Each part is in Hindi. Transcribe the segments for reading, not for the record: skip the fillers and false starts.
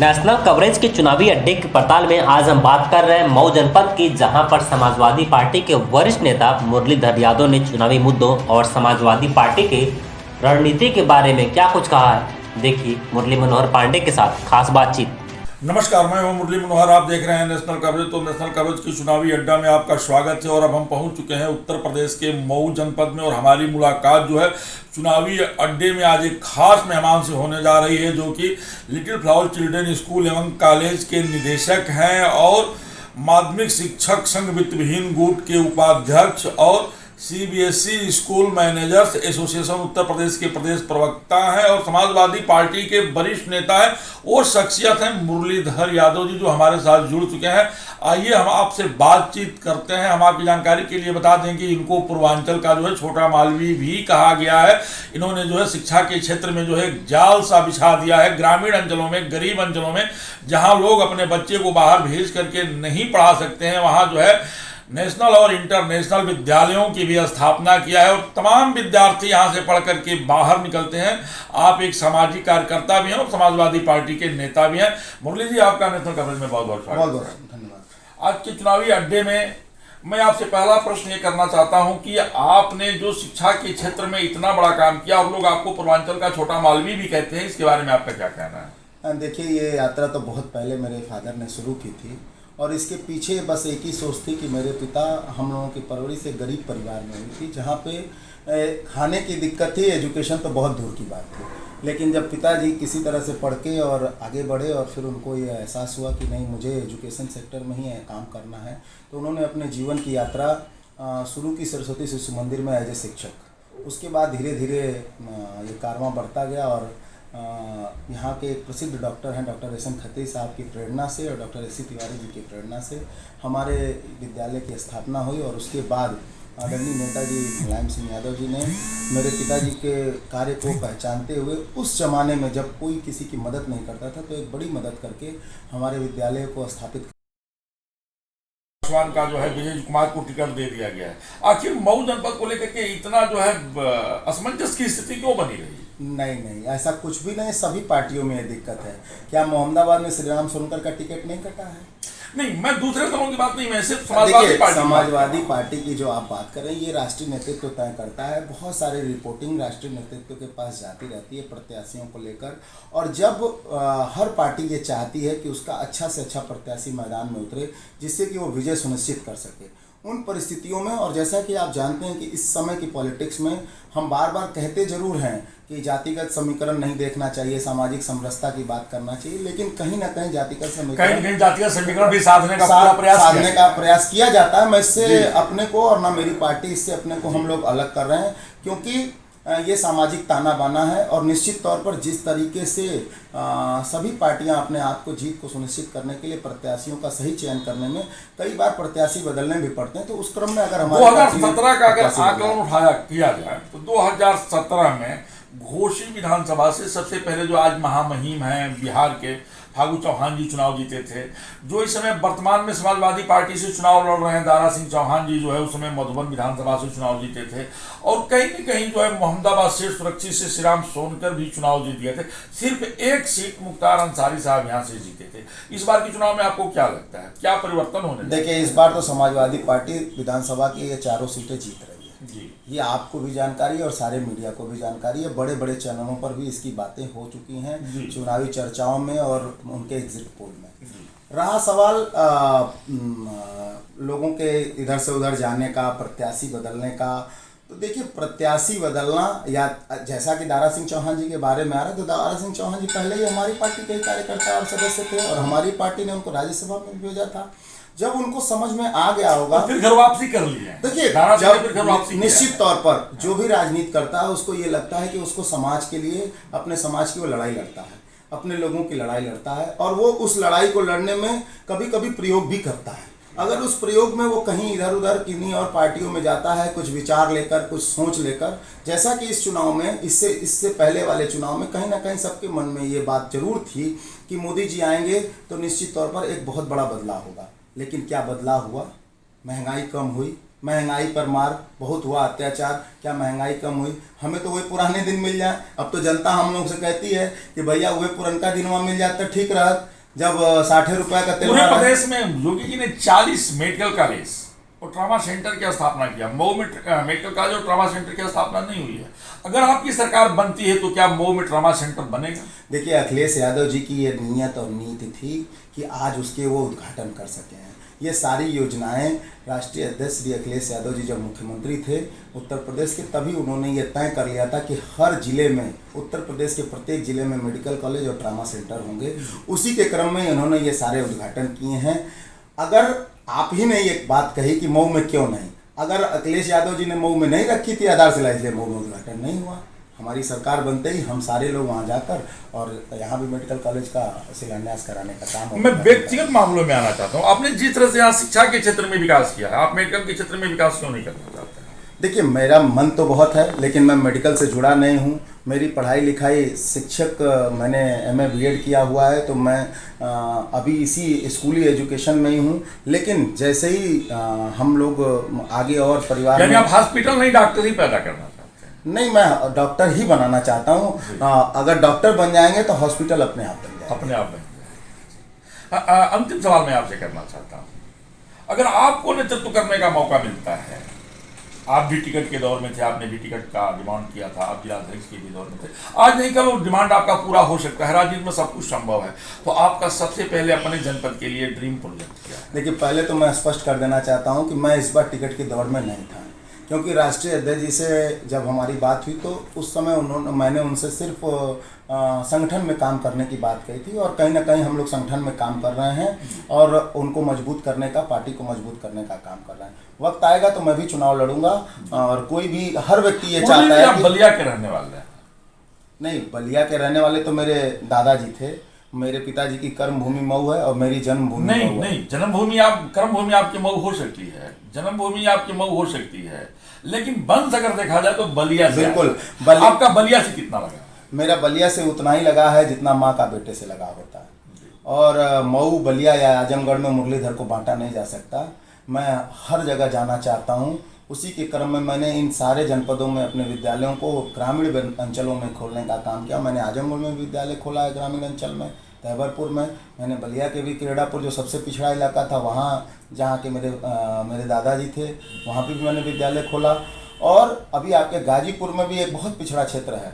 नेशनल कवरेज के चुनावी अड्डे की पड़ताल में आज हम बात कर रहे हैं मऊ जनपद की, जहां पर समाजवादी पार्टी के वरिष्ठ नेता मुरलीधर यादव ने चुनावी मुद्दों और समाजवादी पार्टी की रणनीति के बारे में क्या कुछ कहा है। देखिए मुरली मनोहर पांडे के साथ खास बातचीत। नमस्कार, मैं हूं मुरली मनोहर। आप देख रहे हैं नेशनल कवरेज। तो नेशनल कवरेज की चुनावी अड्डा में आपका स्वागत है। और अब हम पहुंच चुके हैं उत्तर प्रदेश के मऊ जनपद में, और हमारी मुलाकात जो है चुनावी अड्डे में आज एक खास मेहमान से होने जा रही है, जो कि लिटिल फ्लावर चिल्ड्रन स्कूल एवं कॉलेज के निदेशक हैं और माध्यमिक शिक्षक संघ वित्तविहीन गुट के उपाध्यक्ष और CBSE school managers association Uttar Pradesh के प्रदेश प्रवक्ता हैं और समाजवादी पार्टी के वरिष्ठ नेता हैं। वो शख्सियत हैं मुरलीधर यादव जी, जो हमारे साथ जुड़ चुके हैं। आइए हम आपसे बातचीत करते हैं। हम आपकी जानकारी के लिए बता दें कि इनको पूर्वांचल का जो है छोटा मालवी भी कहा गया है। इन्होंने जो है शिक्षा के क्षेत्र में जो है जाल सा बिछा दिया है। ग्रामीण अंचलों में, गरीब अंचलों में, जहाँ लोग अपने बच्चे को बाहर भेज करके नहीं पढ़ा सकते हैं, वहाँ जो है नेशनल और इंटरनेशनल विद्यालयों की भी स्थापना किया है और तमाम विद्यार्थी यहाँ से पढ़ करके बाहर निकलते हैं। आप एक सामाजिक कार्यकर्ता भी हैं और समाजवादी पार्टी के नेता भी हैं। मुरली जी, आपका नेशनल कवरेज में बहुत बहुत स्वागत। धन्यवाद। आज के चुनावी अड्डे में मैं आपसे पहला प्रश्न ये करना चाहता हूँ कि आपने जो शिक्षा के क्षेत्र में इतना बड़ा काम किया और लोग आपको पूर्वांचल का छोटा मालवी भी कहते हैं, इसके बारे में आपका क्या कहना है? देखिए, ये यात्रा तो बहुत पहले मेरे फादर ने शुरू की थी और इसके पीछे बस एक ही सोच थी कि मेरे पिता, हम लोगों की परवरिश एक गरीब परिवार में हुई थी, जहाँ पे खाने की दिक्कत थी, एजुकेशन तो बहुत दूर की बात थी। लेकिन जब पिताजी किसी तरह से पढ़ के और आगे बढ़े और फिर उनको ये एहसास हुआ कि नहीं, मुझे एजुकेशन सेक्टर में ही काम करना है, तो उन्होंने अपने जीवन की यात्रा शुरू की सरस्वती शिशु मंदिर में एज ए शिक्षक। उसके बाद धीरे धीरे ये कारवां बढ़ता गया और यहाँ के एक प्रसिद्ध डॉक्टर हैं, डॉक्टर एस एन खत्री साहब की प्रेरणा से और doctor S C Tiwari ji की प्रेरणा से हमारे विद्यालय की स्थापना हुई। और उसके बाद आदरणीय नेताजी मुलायम सिंह यादव जी ने मेरे पिताजी के कार्य को पहचानते हुए उस जमाने में जब कोई किसी की मदद नहीं करता था, तो एक बड़ी मदद करके हमारे विद्यालय को स्थापित का जो है विजय कुमार को टिकट दे दिया गया है। आखिर मऊ जनपद को लेकर के इतना जो है असमंजस की स्थिति क्यों बनी रही? नहीं, ऐसा कुछ भी नहीं। सभी पार्टियों में ये दिक्कत है। क्या मोहम्मदाबाद में श्रीराम सोनकर का टिकट नहीं कटा है? नहीं, मैं दूसरे दलों की बात नहीं, मैं सिर्फ समाजवादी पार्टी की जो आप बात कर रहे हैं, ये राष्ट्रीय नेतृत्व तय करता है। बहुत सारे रिपोर्टिंग राष्ट्रीय नेतृत्व के पास जाती रहती है प्रत्याशियों को लेकर। और जब हर पार्टी ये चाहती है कि उसका अच्छा से अच्छा प्रत्याशी मैदान में उतरे, जिससे कि वो विजय सुनिश्चित कर सके, उन परिस्थितियों में, और जैसा कि आप जानते हैं कि इस समय की पॉलिटिक्स में हम बार बार कहते जरूर हैं कि जातिगत समीकरण नहीं देखना चाहिए, सामाजिक समरसता की बात करना चाहिए, लेकिन कहीं ना कहीं जातिगत समीकरण भी साधने का प्रयास किया जाता है। मैं इससे अपने को और ना मेरी पार्टी इससे अपने को हम लोग अलग कर रहे हैं, क्योंकि ये सामाजिक ताना बाना है। और निश्चित तौर पर जिस तरीके से सभी पार्टियां अपने आप को जीत को सुनिश्चित करने के लिए प्रत्याशियों का सही चयन करने में कई बार प्रत्याशी बदलने भी पड़ते हैं, तो उस क्रम में अगर हमारे 2017 का अगर आकलन उठाया किया जाए तो 2017 में घोसी विधानसभा से सबसे पहले जो आज महामहिम हैं बिहार के फागू चौहान जी चुनाव जीते थे, जो इस समय वर्तमान में समाजवादी पार्टी से चुनाव लड़ रहे हैं दारा सिंह चौहान जी, जो है उस समय मधुबन विधानसभा से चुनाव जीते थे। और कहीं न कहीं जो है मोहम्मदाबाद सीट सुरक्षित से श्रीराम सोनकर भी चुनाव जीत गए थे। सिर्फ एक सीट मुख्तार अंसारी साहब यहाँ से जीते थे। इस बार के चुनाव में आपको क्या लगता है, क्या परिवर्तन होने? देखिए, इस बार तो समाजवादी पार्टी विधानसभा की ये चारों सीटें जीत रही है जी। ये आपको भी जानकारी है और सारे मीडिया को भी जानकारी है। बड़े बड़े चैनलों पर भी इसकी बातें हो चुकी हैं चुनावी चर्चाओं में और उनके एग्जिट पोल में। रहा सवाल लोगों के इधर से उधर जाने का, प्रत्याशी बदलने का, तो देखिए, प्रत्याशी बदलना, या जैसा कि दारा सिंह चौहान जी के बारे में आ रहा है, तो दारा सिंह चौहान जी पहले ही हमारी पार्टी के ही कार्यकर्ता और सदस्य थे और हमारी पार्टी ने उनको राज्यसभा में भेजा था। जब उनको समझ में आ गया होगा, फिर घर वापसी कर ली है। देखिए, जब निश्चित तौर पर जो भी राजनीति करता है उसको ये लगता है कि उसको समाज के लिए, अपने समाज की वो लड़ाई लड़ता है, अपने लोगों की लड़ाई लड़ता है, और वो उस लड़ाई को लड़ने में कभी कभी प्रयोग भी करता है। अगर उस प्रयोग में वो कहीं इधर उधर किन्हीं और पार्टियों में जाता है, कुछ विचार लेकर, कुछ सोच लेकर, जैसा कि इस चुनाव में, इससे पहले वाले चुनाव में कहीं ना कहीं सबके मन में ये बात जरूर थी कि मोदी जी आएंगे तो निश्चित तौर पर एक बहुत बड़ा बदलाव होगा। लेकिन क्या बदलाव हुआ? महंगाई कम हुई, महंगाई पर मार बहुत हुआ, अत्याचार, क्या महंगाई कम हुई? हमें तो वही पुराने दिन मिल जाए। अब तो जनता हम लोग से कहती है कि भैया वही पुरनका दिन वहाँ मिल जाता ठीक रहत, जब 60 रुपया का तेल पूरे भरा। प्रदेश में योगी जी ने 40 मेडिकल कॉलेज और ट्रामा सेंटर की स्थापना किया। मऊ में मेडिकल कॉलेज और ट्रामा सेंटर की स्थापना नहीं हुई है। अगर आपकी सरकार बनती है तो क्या मऊ में ट्रामा सेंटर बनेगा? देखिए, अखिलेश यादव जी की ये नीयत और नीति थी कि आज उसके वो उद्घाटन कर सके हैं। ये सारी योजनाएं राष्ट्रीय अध्यक्ष श्री अखिलेश यादव जी जब मुख्यमंत्री थे उत्तर प्रदेश के, तभी उन्होंने ये तय कर लिया था कि हर जिले में, उत्तर प्रदेश के प्रत्येक जिले में मेडिकल कॉलेज और ट्रामा सेंटर होंगे। उसी के क्रम में इन्होंने ये सारे उद्घाटन किए हैं। अगर आप ही ने एक बात कही कि मऊ में क्यों नहीं, अगर अखिलेश यादव जी ने मऊ में नहीं रखी थी आधारशिला, इसलिए मऊ में उद्घाटन नहीं हुआ। हमारी सरकार बनते ही हम सारे लोग वहाँ जाकर और यहाँ भी मेडिकल कॉलेज का शिलान्यास कराने का काम। मैं व्यक्तिगत मामलों में आना चाहता हूँ। आपने जिस तरह से यहाँ शिक्षा के क्षेत्र में विकास किया है, आप मेडिकल के क्षेत्र में विकास क्यों नहीं करना चाहते? देखिए, मेरा मन तो बहुत है, लेकिन मैं मेडिकल से जुड़ा नहीं हूँ। मेरी पढ़ाई लिखाई शिक्षक, मैंने MA BEd किया हुआ है, तो मैं अभी इसी स्कूली एजुकेशन में ही हूँ। लेकिन जैसे ही हम लोग आगे और परिवार यानी में, आप हॉस्पिटल नहीं डॉक्टर ही पैदा करना चाहते हैं? नहीं, मैं डॉक्टर ही बनाना चाहता हूँ। अगर डॉक्टर बन जाएंगे तो हॉस्पिटल अपने आप बन जाएगा। अपने आप बन जाएगा। अंतिम सवाल मैं आपसे करना चाहता हूँ, अगर आपको नेतृत्व करने का मौका मिलता है, आप भी टिकट के दौर में थे, आपने भी टिकट का डिमांड किया था, आप जिलाध्यक्ष के भी दौर में थे, आज नहीं कल वो डिमांड आपका पूरा हो सकता है, राजनीति में सब कुछ संभव है, तो आपका सबसे पहले अपने जनपद के लिए ड्रीम प्रोजेक्ट क्या है? देखिए, पहले तो मैं स्पष्ट कर देना चाहता हूँ कि मैं इस बार टिकट के दौर में नहीं था, क्योंकि राष्ट्रीय अध्यक्ष जी से जब हमारी बात हुई तो उस समय मैंने उनसे सिर्फ संगठन में काम करने की बात कही थी, और कहीं ना कहीं हम लोग संगठन में काम कर रहे हैं और उनको मजबूत करने का, पार्टी को मजबूत करने का काम कर रहे हैं। वक्त आएगा तो मैं भी चुनाव लड़ूंगा, और कोई भी, हर व्यक्ति ये चाहता है कि बलिया के रहने वाले हैं? नहीं, बलिया के रहने वाले तो मेरे दादाजी थे। मेरे पिताजी की कर्मभूमि मऊ है और मेरी जन्मभूमि नहीं मऊ है। नहीं, जन्मभूमि कर्मभूमि आपकी मऊ हो सकती है, जन्मभूमि आपकी मऊ हो सकती है, लेकिन वंश अगर देखा जाए तो बलिया से। बिल्कुल। आपका बलिया से कितना लगा? मेरा बलिया से उतना ही लगा है जितना माँ का बेटे से लगा होता है। और मऊ, बलिया या आजमगढ़ में मुरलीधर को बांटा नहीं जा सकता। मैं हर जगह जाना चाहता हूँ। उसी के क्रम में मैंने इन सारे जनपदों में अपने विद्यालयों को ग्रामीण अंचलों में खोलने का काम किया। मैंने आजमगढ़ में विद्यालय खोला है ग्रामीण अंचल में, तैबरपुर में। मैंने बलिया के भी, क्रीड़ापुर जो सबसे पिछड़ा इलाका था, वहाँ जहाँ के मेरे दादाजी थे, वहाँ पर भी मैंने विद्यालय खोला। और अभी आपके गाजीपुर में भी एक बहुत पिछड़ा क्षेत्र है,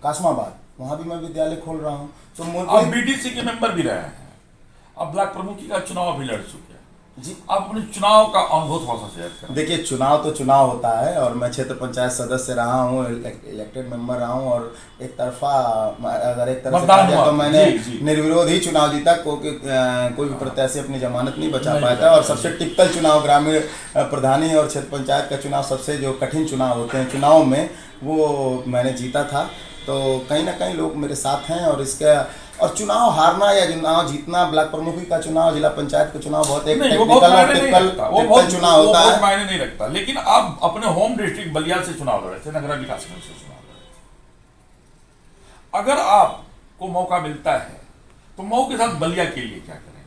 कासमाबाद, वहाँ भी मैं विद्यालय खोल रहा हूँ। तो आप BDC के मेंबर भी रहे हैं, अब ब्लॉक प्रमुखी का चुनाव भी लड़ चुके हैं जी। आप अपने चुनाव का अनुभव थोड़ा सा शेयर करें। देखिए, चुनाव तो चुनाव होता है, और मैं क्षेत्र पंचायत सदस्य रहा हूँ, इलेक्टेड मेंबर रहा हूँ, और एक तरफा, अगर एक तरफ से कहा जाए तो मैंने निर्विरोध ही चुनाव जीता। कोई भी प्रत्याशी अपनी जमानत नहीं बचा पाया था। और सबसे टिपिकल चुनाव, ग्रामीण प्रधानी और क्षेत्र पंचायत का चुनाव, सबसे जो कठिन चुनाव होते हैं चुनाव में, वो मैंने जीता था। तो कहीं ना कहीं लोग मेरे साथ हैं। और चुनाव हारना या चुनाव जीतना, ब्लॉक प्रमुखी का चुनाव, जिला पंचायत का चुनाव, बहुत एक टिपिकल चुनाव होता है, मायने नहीं रखता। लेकिन आप अपने होम डिस्ट्रिक्ट बलिया से चुनाव लड़े थे, नगरा विकास मंच से चुनाव लड़े थे। अगर आपको मौका मिलता है तो मऊ के साथ बलिया के लिए क्या करेंगे?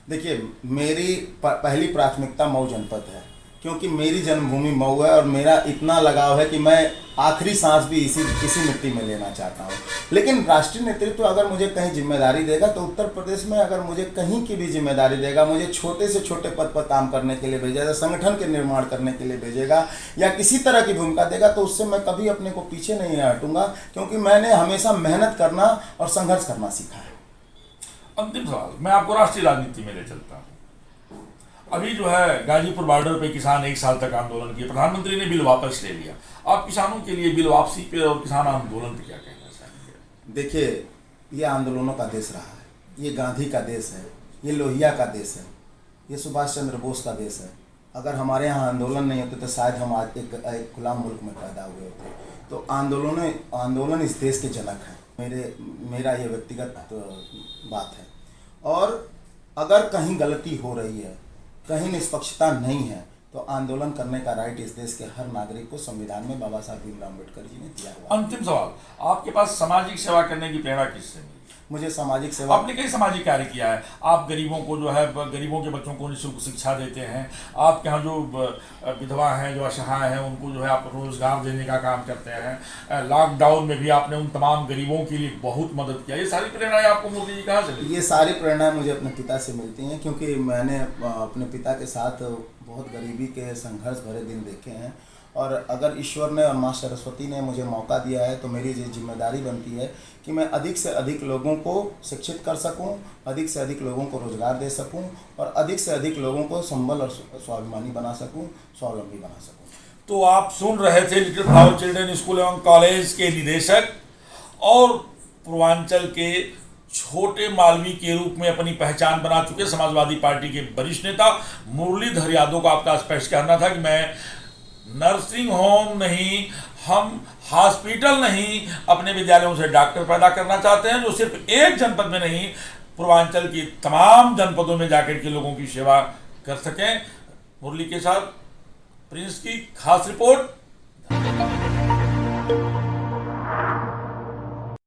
देखिए, मेरी पहली प्राथमिकता मऊ जनपद है, क्योंकि मेरी जन्मभूमि मऊ है और मेरा इतना लगाव है कि मैं आखिरी सांस भी इसी मिट्टी में लेना चाहता हूँ। लेकिन राष्ट्रीय नेतृत्व अगर मुझे कहीं जिम्मेदारी देगा तो उत्तर प्रदेश में अगर मुझे कहीं की भी जिम्मेदारी देगा, मुझे छोटे से छोटे पद पर काम करने के लिए भेजेगा, संगठन के निर्माण करने के लिए भेजेगा, या किसी तरह की भूमिका देगा, तो उससे मैं कभी अपने को पीछे नहीं हटूंगा, क्योंकि मैंने हमेशा मेहनत करना और संघर्ष करना सीखा है। अंतिम सवाल, मैं आपको राष्ट्रीय राजनीति में ले चलता हूँ। अभी जो है गाजीपुर बॉर्डर पे किसान 1 साल तक आंदोलन किए, प्रधानमंत्री ने बिल वापस ले लिया। आप किसानों के लिए बिल वापसी पे और किसान आंदोलन पे क्या कहना चाहेंगे? देखिए, ये आंदोलनों का देश रहा है, ये गांधी का देश है, ये लोहिया का देश है, ये सुभाष चंद्र बोस का देश है। अगर हमारे यहाँ आंदोलन नहीं होते तो शायद हम आज एक गुलाम मुल्क में पैदा हुए होते। तो आंदोलन इस देश के जनक हैं। मेरा ये व्यक्तिगत बात है। और अगर कहीं गलती हो रही है, कहीं निष्पक्षता नहीं है, तो आंदोलन करने का राइट इस देश के हर नागरिक को संविधान में बाबा साहब भीमराव अम्बेडकर जी ने दिया हुआ। अंतिम सवाल, आपके पास सामाजिक सेवा करने की प्रेरणा किससे मिली? मुझे सामाजिक सेवा। आपने कई सामाजिक कार्य किया है। आप गरीबों को जो है, गरीबों के बच्चों को निःशुल्क शिक्षा देते हैं। आपके यहाँ जो विधवा हैं, जो असहाय हैं, उनको जो है आप रोजगार देने का काम करते हैं। लॉकडाउन में भी आपने उन तमाम गरीबों के लिए बहुत मदद किया। ये सारी प्रेरणाएं आपको मुरली जी कहाँ से मिली? ये सारी प्रेरणाएं मुझे अपने पिता से मिलती हैं, क्योंकि मैंने अपने पिता के साथ बहुत गरीबी के संघर्ष भरे दिन देखे हैं। और अगर ईश्वर ने और माँ सरस्वती ने मुझे मौका दिया है तो मेरी ये जिम्मेदारी बनती है कि मैं अधिक से अधिक लोगों को शिक्षित कर सकूं, अधिक से अधिक लोगों को रोजगार दे सकूं और अधिक से अधिक लोगों को संबल और स्वाभिमानी बना सकूं, स्वावलंबी बना सकूं। तो आप सुन रहे थे लिटिल फ्लावर चिल्ड्रन स्कूल एवं कॉलेज के निदेशक और पूर्वांचल के छोटे मालवी के रूप में अपनी पहचान बना चुके समाजवादी पार्टी के वरिष्ठ नेता मुरलीधर यादव को आपका स्पष्ट कहना था कि मैं नर्सिंग होम नहीं, हम हॉस्पिटल नहीं, अपने विद्यालयों से डॉक्टर पैदा करना चाहते हैं जो सिर्फ एक जनपद में नहीं, पूर्वांचल की तमाम जनपदों में जाकर के लोगों की सेवा कर सकें। मुरली के साथ प्रिंस की खास रिपोर्ट।